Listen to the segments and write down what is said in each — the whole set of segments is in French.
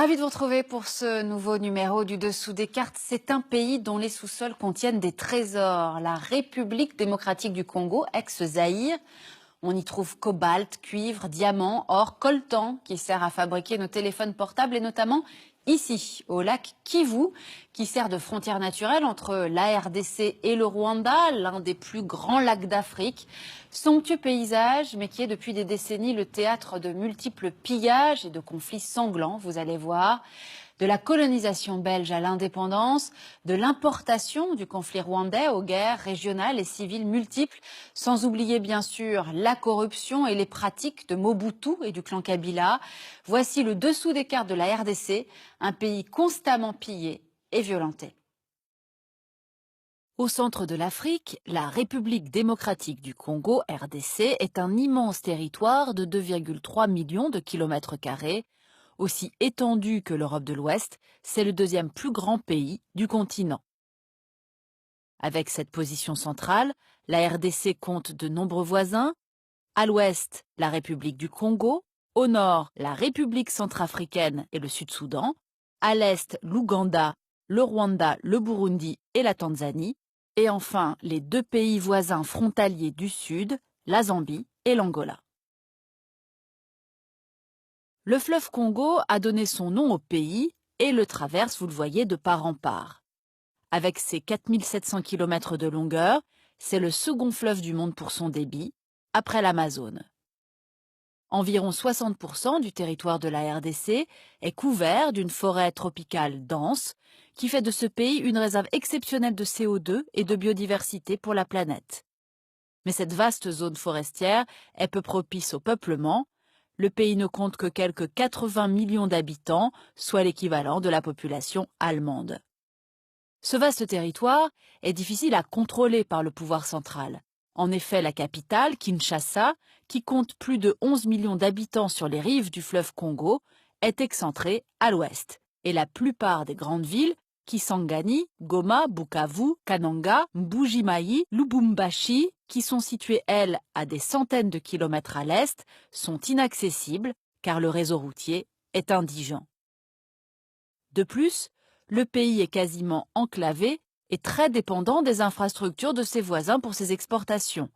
Ravi de vous retrouver pour ce nouveau numéro du Dessous des cartes. C'est un pays dont les sous-sols contiennent des trésors. La République démocratique du Congo, ex-Zaïre. On y trouve cobalt, cuivre, diamants, or, coltan qui sert à fabriquer nos téléphones portables et notamment ici, au lac Kivu, qui sert de frontière naturelle entre la RDC et le Rwanda, l'un des plus grands lacs d'Afrique. Somptueux paysage, mais qui est depuis des décennies le théâtre de multiples pillages et de conflits sanglants, vous allez voir. De la colonisation belge à l'indépendance, de l'importation du conflit rwandais aux guerres régionales et civiles multiples, sans oublier bien sûr la corruption et les pratiques de Mobutu et du clan Kabila. Voici le dessous des cartes de la RDC, un pays constamment pillé et violenté. Au centre de l'Afrique, la République démocratique du Congo, RDC, est un immense territoire de 2,3 millions de kilomètres carrés. Aussi étendu que l'Europe de l'Ouest, c'est le deuxième plus grand pays du continent. Avec cette position centrale, la RDC compte de nombreux voisins. À l'ouest, la République du Congo, au nord, la République centrafricaine et le Sud-Soudan, à l'est, l'Ouganda, le Rwanda, le Burundi et la Tanzanie, et enfin les deux pays voisins frontaliers du sud, la Zambie et l'Angola. Le fleuve Congo a donné son nom au pays et le traverse, vous le voyez, de part en part. Avec ses 4700 km de longueur, c'est le second fleuve du monde pour son débit, après l'Amazone. Environ 60% du territoire de la RDC est couvert d'une forêt tropicale dense qui fait de ce pays une réserve exceptionnelle de CO2 et de biodiversité pour la planète. Mais cette vaste zone forestière est peu propice au peuplement. Le pays ne compte que quelques 80 millions d'habitants, soit l'équivalent de la population allemande. Ce vaste territoire est difficile à contrôler par le pouvoir central. En effet, la capitale, Kinshasa, qui compte plus de 11 millions d'habitants sur les rives du fleuve Congo, est excentrée à l'ouest. Et la plupart des grandes villes, Kisangani, Goma, Bukavu, Kananga, Mbuji-Mayi, Lubumbashi, qui sont situées, elles, à des centaines de kilomètres à l'est, sont inaccessibles car le réseau routier est indigent. De plus, le pays est quasiment enclavé et très dépendant des infrastructures de ses voisins pour ses exportations.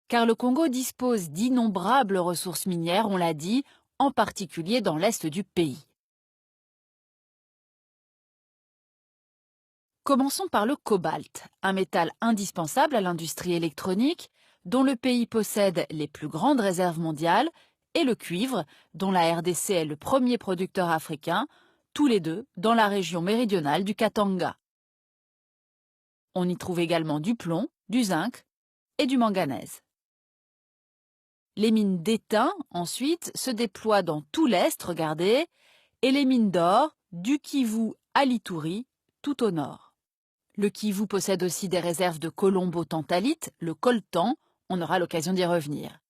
Car le Congo dispose d'innombrables ressources minières, on l'a dit, en particulier dans l'est du pays. Commençons par le cobalt, un métal indispensable à l'industrie électronique, dont le pays possède les plus grandes réserves mondiales, et le cuivre, dont la RDC est le premier producteur africain, tous les deux dans la région méridionale du Katanga. On y trouve également du plomb, du zinc et du manganèse. Les mines d'étain, ensuite, se déploient dans tout l'est, regardez, et les mines d'or, du Kivu à l'Ituri, tout au nord. Le Kivu possède aussi des réserves de colombo-tantalite, le coltan, on aura l'occasion d'y revenir.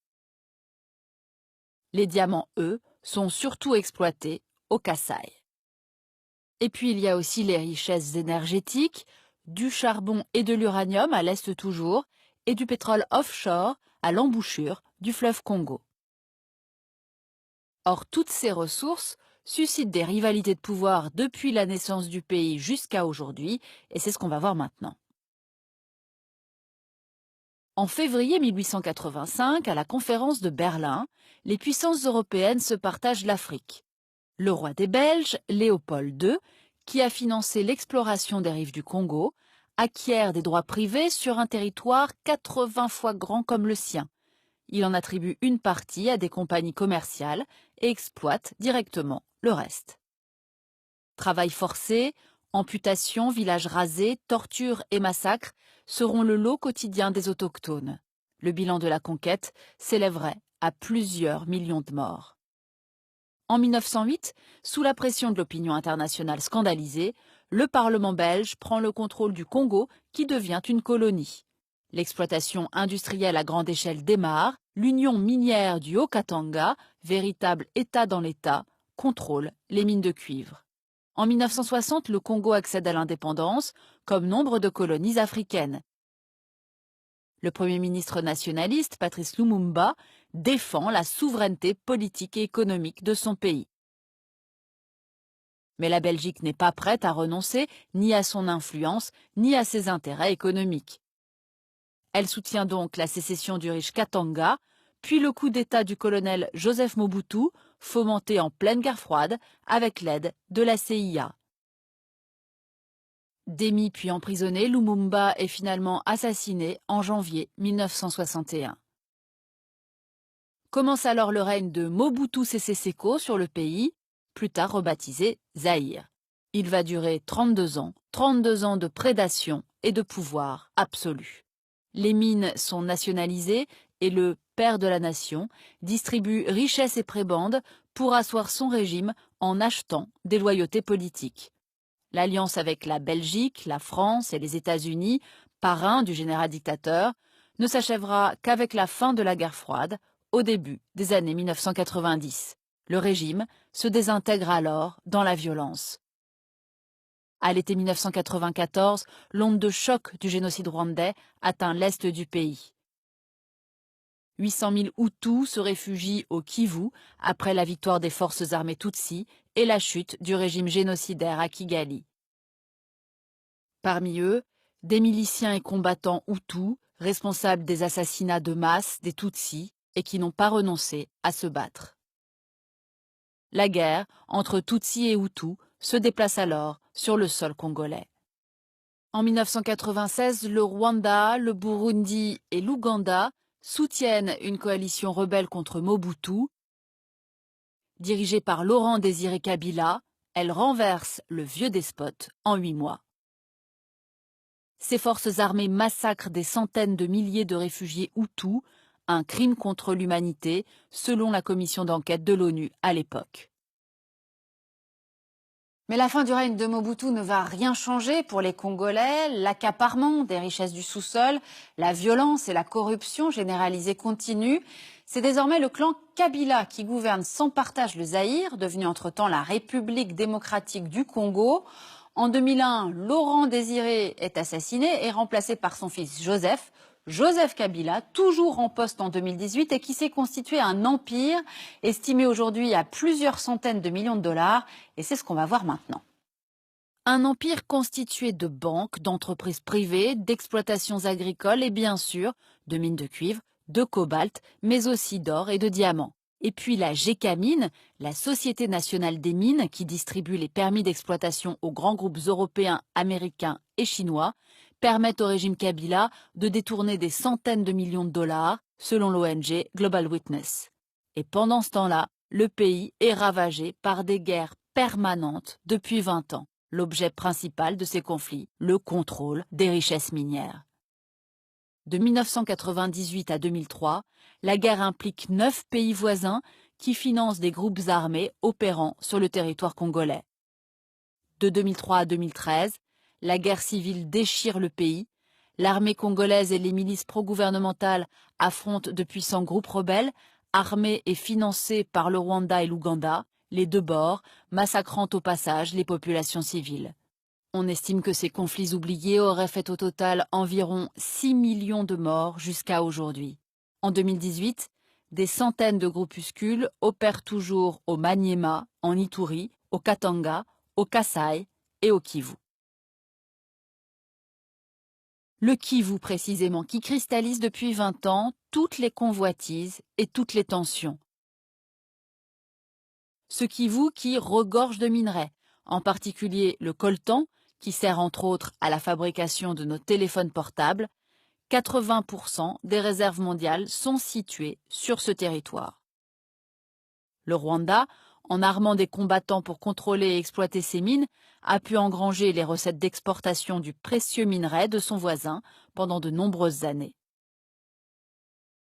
Les diamants, eux, sont surtout exploités au Kasaï. Et puis il y a aussi les richesses énergétiques, du charbon et de l'uranium à l'est toujours, et du pétrole offshore à l'embouchure du fleuve Congo. Or, toutes ces ressources suscitent des rivalités de pouvoir depuis la naissance du pays jusqu'à aujourd'hui, et c'est ce qu'on va voir maintenant. En février 1885, à la conférence de Berlin, les puissances européennes se partagent l'Afrique. Le roi des Belges, Léopold II, qui a financé l'exploration des rives du Congo, acquiert des droits privés sur un territoire 80 fois grand comme le sien. Il en attribue une partie à des compagnies commerciales et exploite directement le reste. Travail forcé, amputation, villages rasés, tortures et massacres seront le lot quotidien des autochtones. Le bilan de la conquête s'élèverait à plusieurs millions de morts. En 1908, sous la pression de l'opinion internationale scandalisée, le Parlement belge prend le contrôle du Congo qui devient une colonie. L'exploitation industrielle à grande échelle démarre, l'union minière du Haut-Katanga, véritable État dans l'État, contrôle les mines de cuivre. En 1960, le Congo accède à l'indépendance, comme nombre de colonies africaines. Le Premier ministre nationaliste, Patrice Lumumba, défend la souveraineté politique et économique de son pays. Mais la Belgique n'est pas prête à renoncer ni à son influence, ni à ses intérêts économiques. Elle soutient donc la sécession du riche Katanga, puis le coup d'État du colonel Joseph Mobutu, fomenté en pleine guerre froide avec l'aide de la CIA. Démis puis emprisonné, Lumumba est finalement assassiné en janvier 1961. Commence alors le règne de Mobutu Sese Seko sur le pays, plus tard rebaptisé Zaïre. Il va durer 32 ans de prédation et de pouvoir absolu. Les mines sont nationalisées et le père de la nation distribue richesses et prébendes pour asseoir son régime en achetant des loyautés politiques. L'alliance avec la Belgique, la France et les États-Unis, parrain du général dictateur, ne s'achèvera qu'avec la fin de la guerre froide, au début des années 1990. Le régime se désintègre alors dans la violence. À l'été 1994, l'onde de choc du génocide rwandais atteint l'est du pays. 800 000 Hutus se réfugient au Kivu après la victoire des forces armées Tutsi et la chute du régime génocidaire à Kigali. Parmi eux, des miliciens et combattants Hutus, responsables des assassinats de masse des Tutsis et qui n'ont pas renoncé à se battre. La guerre entre Tutsis et Hutus se déplace alors sur le sol congolais. En 1996, le Rwanda, le Burundi et l'Ouganda soutiennent une coalition rebelle contre Mobutu. Dirigée par Laurent Désiré Kabila, elle renverse le vieux despote en 8 mois. Ces forces armées massacrent des centaines de milliers de réfugiés Hutus, un crime contre l'humanité, selon la commission d'enquête de l'ONU à l'époque. Mais la fin du règne de Mobutu ne va rien changer pour les Congolais. L'accaparement des richesses du sous-sol, la violence et la corruption généralisée continuent. C'est désormais le clan Kabila qui gouverne sans partage le Zaïre, devenu entre-temps la République démocratique du Congo. En 2001, Laurent Désiré est assassiné et remplacé par son fils Joseph Kabila, toujours en poste en 2018 et qui s'est constitué un empire estimé aujourd'hui à plusieurs centaines de millions de dollars. Et c'est ce qu'on va voir maintenant. Un empire constitué de banques, d'entreprises privées, d'exploitations agricoles et bien sûr de mines de cuivre, de cobalt, mais aussi d'or et de diamants. Et puis la Gécamine, la Société nationale des mines qui distribue les permis d'exploitation aux grands groupes européens, américains et chinois, permettent au régime Kabila de détourner des centaines de millions de dollars, selon l'ONG Global Witness. Et pendant ce temps-là, le pays est ravagé par des guerres permanentes depuis 20 ans. L'objet principal de ces conflits, le contrôle des richesses minières. De 1998 à 2003, la guerre implique 9 pays voisins qui financent des groupes armés opérant sur le territoire congolais. De 2003 à 2013, la guerre civile déchire le pays. L'armée congolaise et les milices pro-gouvernementales affrontent de puissants groupes rebelles, armés et financés par le Rwanda et l'Ouganda, les deux bords, massacrant au passage les populations civiles. On estime que ces conflits oubliés auraient fait au total environ 6 millions de morts jusqu'à aujourd'hui. En 2018, des centaines de groupuscules opèrent toujours au Maniema, en Ituri, au Katanga, au Kasaï et au Kivu. Le Kivu précisément, qui cristallise depuis 20 ans toutes les convoitises et toutes les tensions. Ce Kivu qui regorge de minerais, en particulier le coltan, qui sert entre autres à la fabrication de nos téléphones portables. 80% des réserves mondiales sont situées sur ce territoire. Le Rwanda, en armant des combattants pour contrôler et exploiter ces mines, a pu engranger les recettes d'exportation du précieux minerai de son voisin pendant de nombreuses années.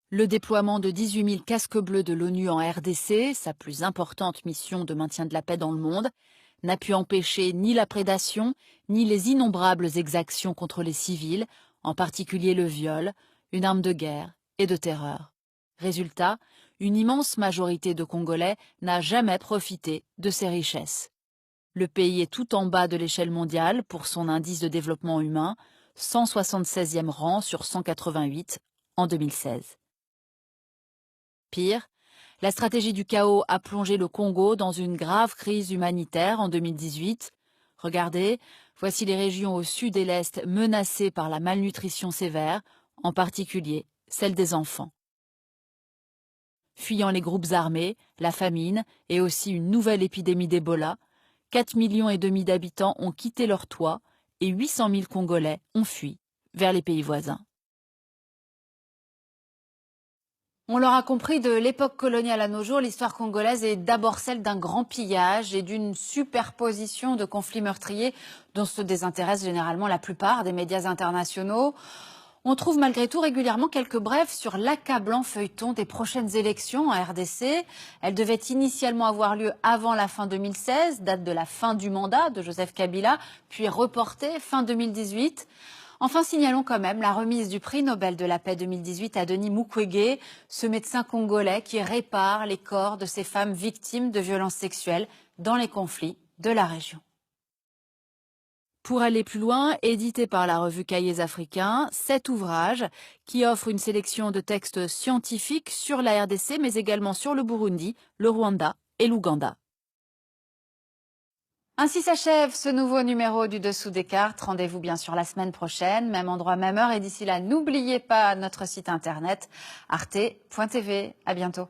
Le déploiement de 18 000 casques bleus de l'ONU en RDC, sa plus importante mission de maintien de la paix dans le monde, n'a pu empêcher ni la prédation, ni les innombrables exactions contre les civils, en particulier le viol, une arme de guerre et de terreur. Résultat, une immense majorité de Congolais n'a jamais profité de ces richesses. Le pays est tout en bas de l'échelle mondiale pour son indice de développement humain, 176e rang sur 188 en 2016. Pire, La stratégie du chaos a plongé le Congo dans une grave crise humanitaire en 2018. Regardez, voici les régions au sud et l'est menacées par la malnutrition sévère, en particulier celle des enfants. Fuyant les groupes armés, la famine et aussi une nouvelle épidémie d'Ebola, 4,5 millions d'habitants ont quitté leur toit et 800 000 Congolais ont fui vers les pays voisins. On l'aura compris, de l'époque coloniale à nos jours, l'histoire congolaise est d'abord celle d'un grand pillage et d'une superposition de conflits meurtriers dont se désintéressent généralement la plupart des médias internationaux. On trouve malgré tout régulièrement quelques brèves sur l'accablant feuilleton des prochaines élections en RDC. Elles devaient initialement avoir lieu avant la fin 2016, date de la fin du mandat de Joseph Kabila, puis reportée fin 2018. Enfin, signalons quand même la remise du prix Nobel de la paix 2018 à Denis Mukwege, ce médecin congolais qui répare les corps de ces femmes victimes de violences sexuelles dans les conflits de la région. Pour aller plus loin, édité par la revue Cahiers africains, cet ouvrage qui offre une sélection de textes scientifiques sur la RDC, mais également sur le Burundi, le Rwanda et l'Ouganda. Ainsi s'achève ce nouveau numéro du Dessous des cartes. Rendez-vous bien sûr la semaine prochaine, même endroit, même heure. Et d'ici là, n'oubliez pas notre site internet arte.tv. À bientôt.